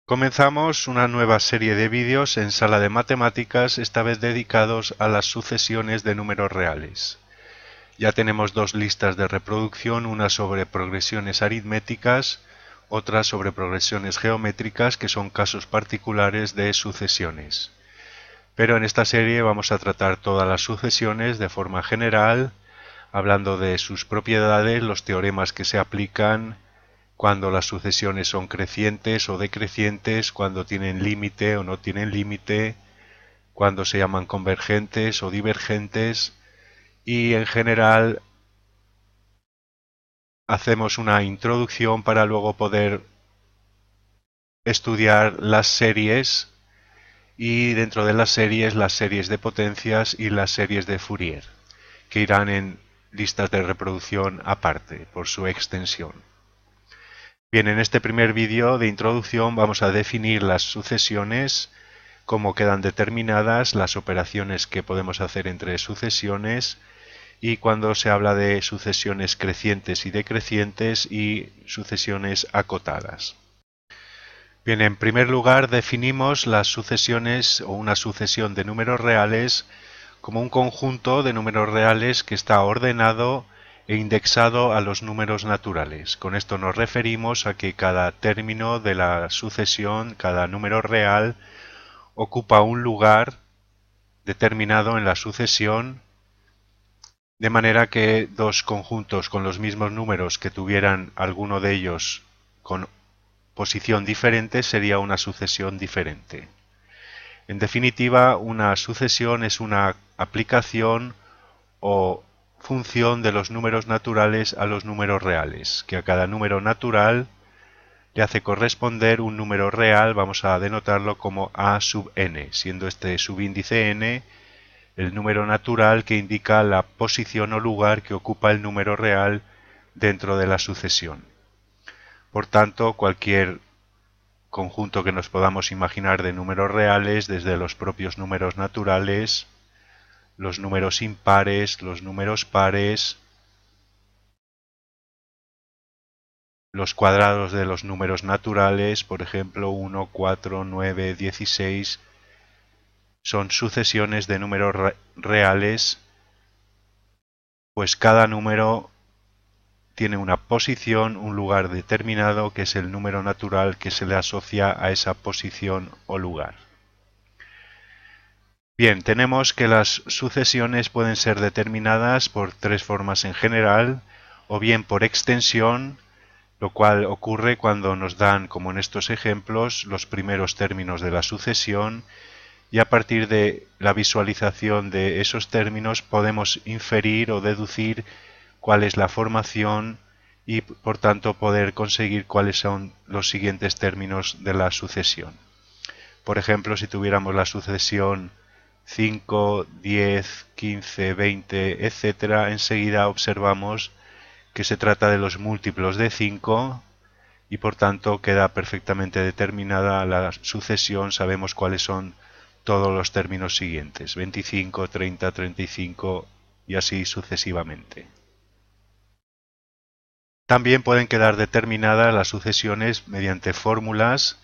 Comenzamos una nueva serie de vídeos en Sala de Matemáticas, esta vez dedicados a las sucesiones de números reales. Ya tenemos dos listas de reproducción, una sobre progresiones aritméticas, otra sobre progresiones geométricas, que son casos particulares de sucesiones. Pero en esta serie vamos a tratar todas las sucesiones de forma general, hablando de sus propiedades, los teoremas que se aplican, cuando las sucesiones son crecientes o decrecientes, cuando tienen límite o no tienen límite, cuando se llaman convergentes o divergentes, y en general hacemos una introducción para luego poder estudiar las series y dentro de las series de potencias y las series de Fourier, que irán en listas de reproducción aparte por su extensión. Bien, en este primer vídeo de introducción vamos a definir las sucesiones, cómo quedan determinadas, las operaciones que podemos hacer entre sucesiones y cuando se habla de sucesiones crecientes y decrecientes y sucesiones acotadas. Bien, en primer lugar definimos las sucesiones o una sucesión de números reales como un conjunto de números reales que está ordenado e indexado a los números naturales. Con esto nos referimos a que cada término de la sucesión, cada número real, ocupa un lugar determinado en la sucesión, de manera que dos conjuntos con los mismos números que tuvieran alguno de ellos con posición diferente sería una sucesión diferente. En definitiva, una sucesión es una aplicación o función de los números naturales a los números reales, que a cada número natural le hace corresponder un número real, vamos a denotarlo como a sub n, siendo este subíndice n el número natural que indica la posición o lugar que ocupa el número real dentro de la sucesión. Por tanto, cualquier conjunto que nos podamos imaginar de números reales, desde los propios números naturales, los números impares, los números pares, los cuadrados de los números naturales, por ejemplo 1, 4, 9, 16, son sucesiones de números reales, pues cada número tiene una posición, un lugar determinado, que es el número natural que se le asocia a esa posición o lugar. Bien, tenemos que las sucesiones pueden ser determinadas por tres formas en general, o bien por extensión, lo cual ocurre cuando nos dan, como en estos ejemplos, los primeros términos de la sucesión, y a partir de la visualización de esos términos podemos inferir o deducir cuál es la formación y por tanto poder conseguir cuáles son los siguientes términos de la sucesión. Por ejemplo, si tuviéramos la sucesión 5, 10, 15, 20, etc., enseguida observamos que se trata de los múltiplos de 5 y por tanto queda perfectamente determinada la sucesión, sabemos cuáles son todos los términos siguientes, 25, 30, 35 y así sucesivamente. También pueden quedar determinadas las sucesiones mediante fórmulas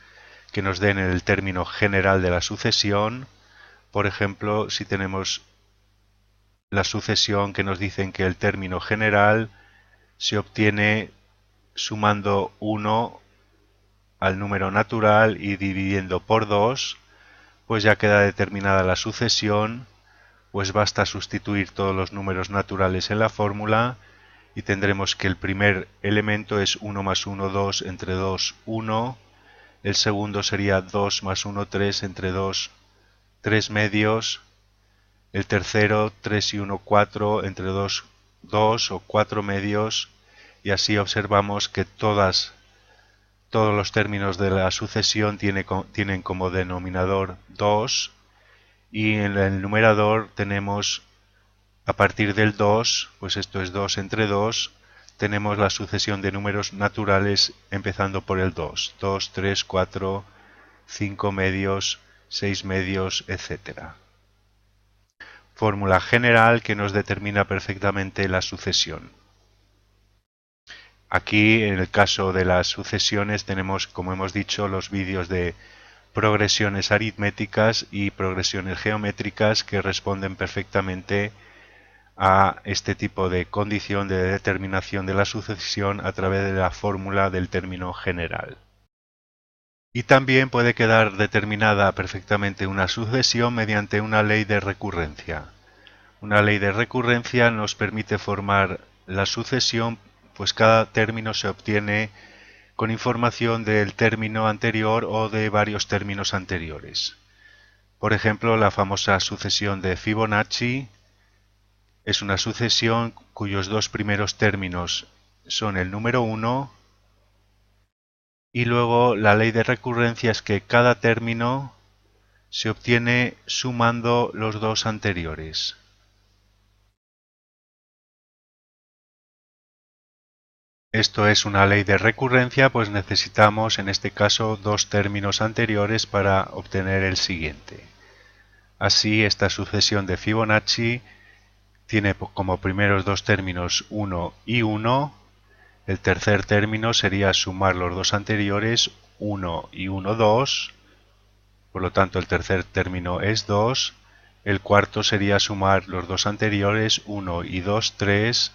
que nos den el término general de la sucesión. Por ejemplo, si tenemos la sucesión que nos dicen que el término general se obtiene sumando 1 al número natural y dividiendo por 2, pues ya queda determinada la sucesión, pues basta sustituir todos los números naturales en la fórmula y tendremos que el primer elemento es 1 más 1, 2, entre 2, 1, el segundo sería 2 más 1, 3, entre 2, 3 medios, el tercero 3 y 1, 4, entre 2, 2 o 4 medios, y así observamos que todos los términos de la sucesión tienen como denominador 2 y en el numerador tenemos a partir del 2, pues esto es 2 entre 2, tenemos la sucesión de números naturales empezando por el 2, 2, 3, 4, 5 medios, 6 medios, etc. Fórmula general que nos determina perfectamente la sucesión. Aquí, en el caso de las sucesiones, tenemos, como hemos dicho, los vídeos de progresiones aritméticas y progresiones geométricas que responden perfectamente a este tipo de condición de determinación de la sucesión a través de la fórmula del término general. Y también puede quedar determinada perfectamente una sucesión mediante una ley de recurrencia. Una ley de recurrencia nos permite formar la sucesión, pues cada término se obtiene con información del término anterior o de varios términos anteriores. Por ejemplo, la famosa sucesión de Fibonacci es una sucesión cuyos dos primeros términos son el número 1 y luego la ley de recurrencia es que cada término se obtiene sumando los dos anteriores. Esto es una ley de recurrencia, pues necesitamos en este caso dos términos anteriores para obtener el siguiente. Así, esta sucesión de Fibonacci tiene como primeros dos términos 1 y 1. El tercer término sería sumar los dos anteriores, 1 y 1, 2. Por lo tanto, el tercer término es 2. El cuarto sería sumar los dos anteriores, 1 y 2, 3.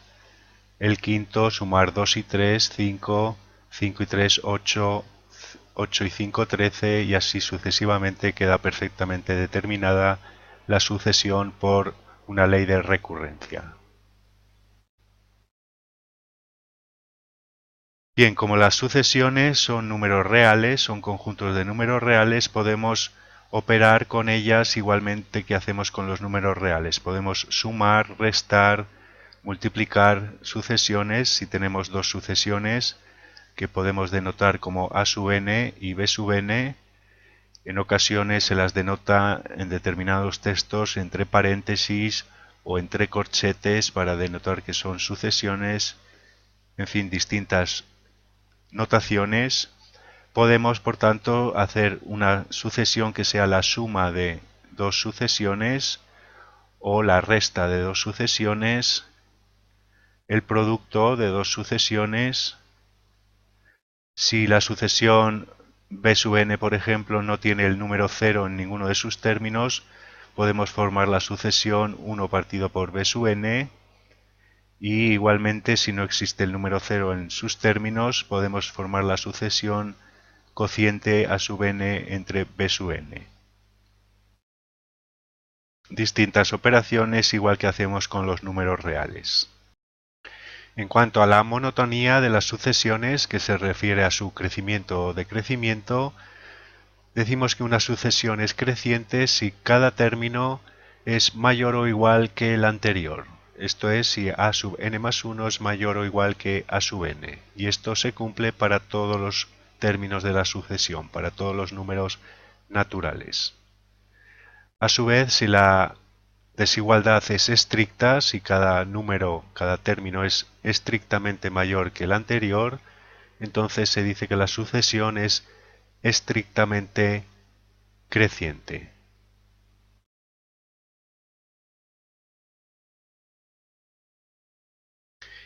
El quinto, sumar 2 y 3, 5, 5 y 3, 8, 8 y 5, 13, y así sucesivamente queda perfectamente determinada la sucesión por una ley de recurrencia. Bien, como las sucesiones son números reales, son conjuntos de números reales, podemos operar con ellas igualmente que hacemos con los números reales. Podemos sumar, restar, multiplicar sucesiones si tenemos dos sucesiones que podemos denotar como a sub n y b sub n. En ocasiones se las denota en determinados textos entre paréntesis o entre corchetes para denotar que son sucesiones. En fin, distintas notaciones. Podemos, por tanto, hacer una sucesión que sea la suma de dos sucesiones o la resta de dos sucesiones, el producto de dos sucesiones. Si la sucesión b sub n, por ejemplo, no tiene el número 0 en ninguno de sus términos, podemos formar la sucesión 1 partido por b sub n. Y igualmente, si no existe el número 0 en sus términos, podemos formar la sucesión cociente a sub n entre b sub n. Distintas operaciones igual que hacemos con los números reales. En cuanto a la monotonía de las sucesiones, que se refiere a su crecimiento o decrecimiento, decimos que una sucesión es creciente si cada término es mayor o igual que el anterior. Esto es, si a sub n más 1 es mayor o igual que a sub n. Y esto se cumple para todos los términos de la sucesión, para todos los números naturales. A su vez, si la desigualdad es estricta, si cada número, cada término es estrictamente mayor que el anterior, entonces se dice que la sucesión es estrictamente creciente.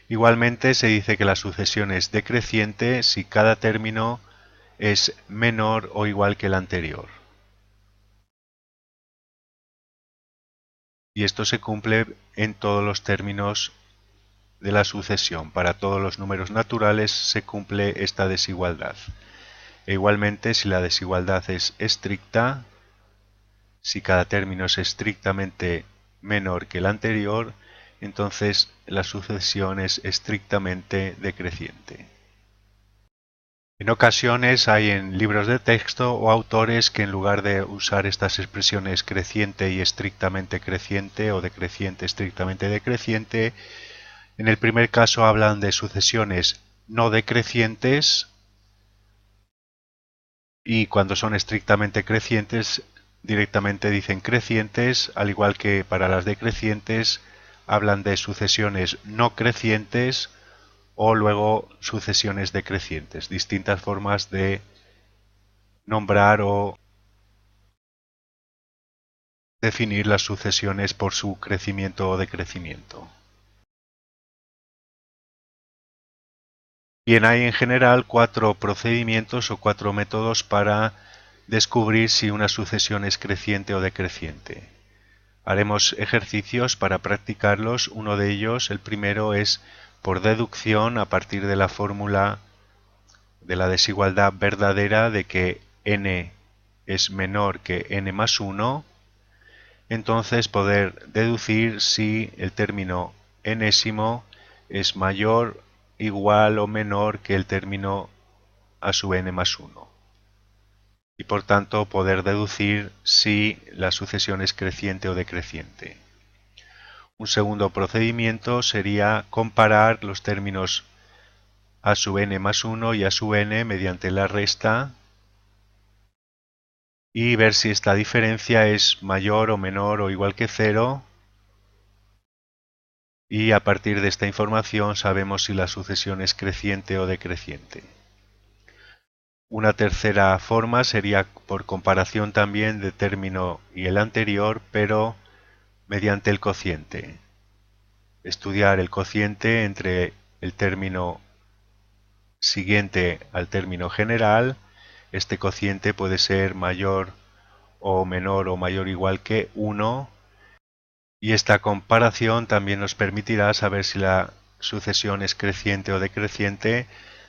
Igualmente se dice que la sucesión es decreciente si cada término es menor o igual que el anterior. Y esto se cumple en todos los términos de la sucesión. Para todos los números naturales se cumple esta desigualdad. E igualmente, si la desigualdad es estricta, si cada término es estrictamente menor que el anterior, entonces la sucesión es estrictamente decreciente. En ocasiones hay en libros de texto o autores que en lugar de usar estas expresiones creciente y estrictamente creciente o decreciente estrictamente decreciente, en el primer caso hablan de sucesiones no decrecientes y cuando son estrictamente crecientes directamente dicen crecientes, al igual que para las decrecientes hablan de sucesiones no crecientes o luego sucesiones decrecientes, distintas formas de nombrar o definir las sucesiones por su crecimiento o decrecimiento. Bien, hay en general 4 procedimientos o 4 métodos para descubrir si una sucesión es creciente o decreciente. Haremos ejercicios para practicarlos. Uno de ellos, el primero, es por deducción a partir de la fórmula de la desigualdad verdadera de que n es menor que n más 1, entonces poder deducir si el término enésimo es mayor, igual o menor que el término a sub n más 1. Y por tanto poder deducir si la sucesión es creciente o decreciente. Un segundo procedimiento sería comparar los términos a sub n más 1 y a sub n mediante la resta y ver si esta diferencia es mayor o menor o igual que 0, y a partir de esta información sabemos si la sucesión es creciente o decreciente. Una tercera forma sería por comparación también de término y el anterior, pero mediante el cociente. Estudiar el cociente entre el término siguiente al término general. Este cociente puede ser mayor o menor o mayor o igual que 1, y esta comparación también nos permitirá saber si la sucesión es creciente o decreciente.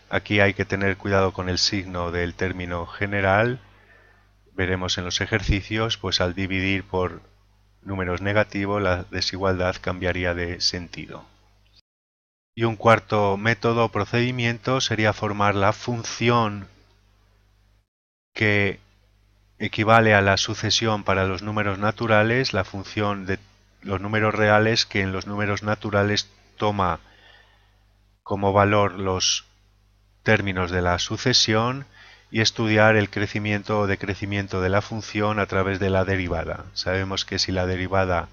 Aquí hay que tener cuidado con el signo del término general. Veremos en los ejercicios, pues al dividir por números negativos la desigualdad cambiaría de sentido. Y un cuarto método o procedimiento sería formar la función que equivale a la sucesión para los números naturales, la función de los números reales que en los números naturales toma como valor los términos de la sucesión, y estudiar el crecimiento o decrecimiento de la función a través de la derivada. Sabemos que si la derivada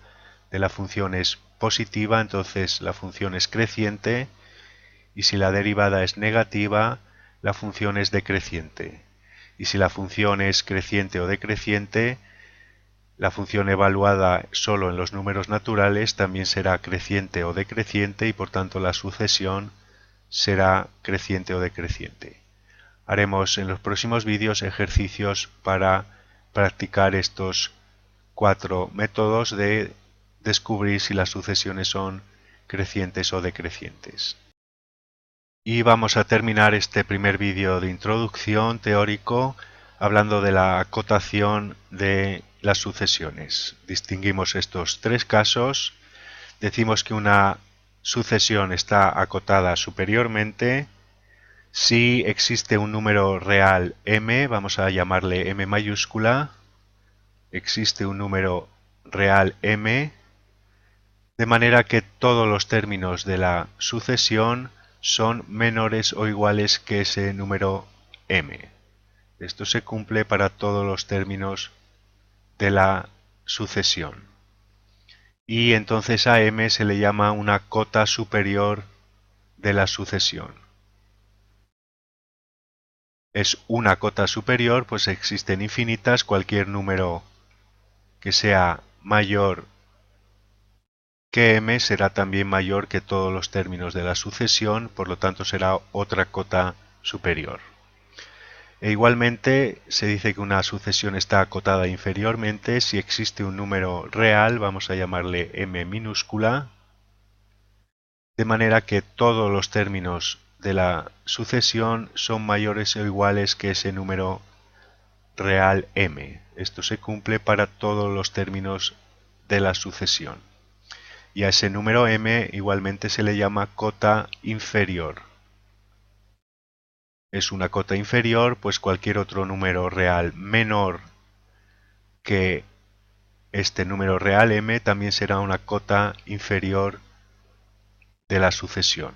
de la función es positiva, entonces la función es creciente, y si la derivada es negativa, la función es decreciente. Y si la función es creciente o decreciente, la función evaluada solo en los números naturales también será creciente o decreciente, y por tanto la sucesión será creciente o decreciente. Haremos en los próximos vídeos ejercicios para practicar estos 4 métodos de descubrir si las sucesiones son crecientes o decrecientes. Y vamos a terminar este primer vídeo de introducción teórico hablando de la acotación de las sucesiones. Distinguimos estos 3 casos. Decimos que una sucesión está acotada superiormente si existe un número real m, vamos a llamarle m mayúscula. Existe un número real m, de manera que todos los términos de la sucesión son menores o iguales que ese número m. Esto se cumple para todos los términos de la sucesión. Y entonces a m se le llama una cota superior de la sucesión. Es una cota superior, pues existen infinitas. Cualquier número que sea mayor que m será también mayor que todos los términos de la sucesión, por lo tanto será otra cota superior. E igualmente se dice que una sucesión está acotada inferiormente si existe un número real, vamos a llamarle m minúscula, de manera que todos los términos de la sucesión son mayores o iguales que ese número real m. Esto se cumple para todos los términos de la sucesión. Y a ese número m igualmente se le llama cota inferior. Es una cota inferior, pues cualquier otro número real menor que este número real m también será una cota inferior de la sucesión.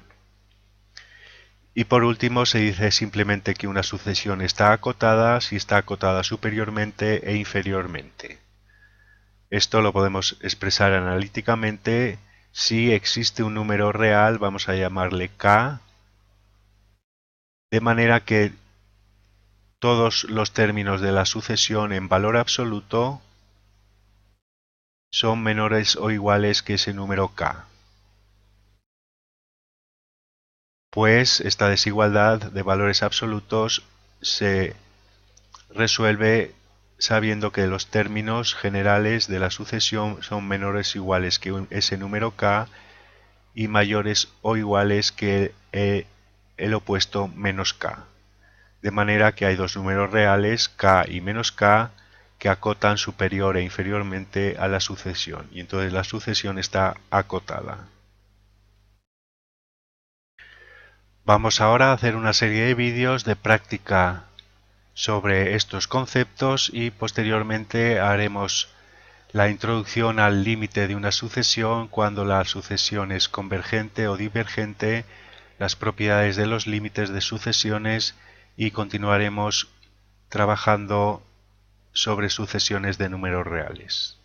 Y por último se dice simplemente que una sucesión está acotada si está acotada superiormente e inferiormente. Esto lo podemos expresar analíticamente. Si existe un número real, vamos a llamarle k, de manera que todos los términos de la sucesión en valor absoluto son menores o iguales que ese número k. pues esta desigualdad de valores absolutos se resuelve sabiendo que los términos generales de la sucesión son menores o iguales que ese número k y mayores o iguales que el opuesto menos k. De manera que hay dos números reales, k y menos k, que acotan superior e inferiormente a la sucesión, y entonces la sucesión está acotada. Vamos ahora a hacer una serie de vídeos de práctica sobre estos conceptos y posteriormente haremos la introducción al límite de una sucesión, cuando la sucesión es convergente o divergente, las propiedades de los límites de sucesiones, y continuaremos trabajando sobre sucesiones de números reales.